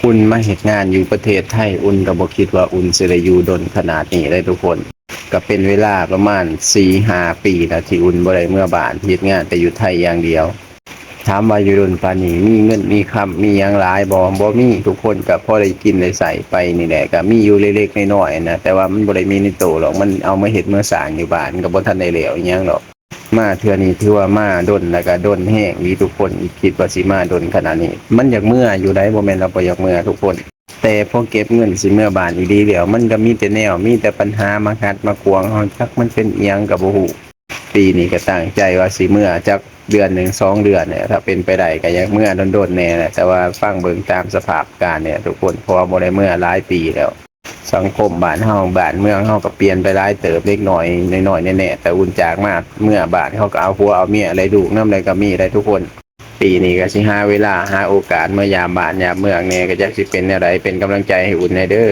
อุ่นมาเฮ็ดงานอยู่ประเทศไทยอุ่นก็บ่คิดว่าอุ่นสิได้อยู่ดนขนาดนี้เลยทุกคนก็เป็นเวลาประมาณ4-5 ปีแล้วที่อุ่นบ่ได้เมื่อบ้านเฮ็ดงานแต่อยู่ไทยอย่างเดียวถามว่าอยู่ดนปานนี้มีเงินมีคำมีหยังหลายบ่มีทุกคนก็พอได้กินได้ใช้ไปนี่แหละก็มีอยู่เล็กๆน้อยๆนะแต่ว่ามันบ่ได้มีในโตหรอกมันเอามาเฮ็ดมาสร้างอยู่บ้านก็บ่ทันได้แล้วอิหยังหรอกมาเทื่อนี้ถือว่ามาดนแล้วก็ดนแฮงดีทุกคนคิดว่าสิมาดนขนาดนี้มันอยากเมื่ออยู่ได้บ่แม่นเราบ่อยากเมื่อทุกคน แต่พอเก็บเงินสิเมื่อบานอีดีเดี๋ยวมันก็มีแต่แนวมีแต่ปัญหามากัดมากวงเฮาจักมันเป็นเอียงกับบ่ฮู้ปีนี้ก็ตั้งใจว่าสิเมื่อจักเดือน1 2เดือนเนี่ยถ้าเป็นไปได้ก็อยากเมื่อโดนๆแน่แหละแต่ว่าฟังเบิ่งตามสภาพการเนี่ยทุกคนเพราะว่าบ่ได้เมื่อหลายปีแล้วสังคมบ้านเฮาบ้านเมืองเฮาก็เปลี่ยนไปหลายเติบเล็กน้อยน้อยๆแน่ๆแต่อุ่นจากมากเมื่อบ้านเขาก็เอาผัวเอาเมียอะไรลูกนำใดก็มีได้ทุกคน ปีนี้ก็สิหาเวลาหาโอกาสเมื่อยามบ้านยามเมืองแน่ก็จักสิเป็นแนวใดเป็นกำลังใจให้อุ่นแน่เด้อ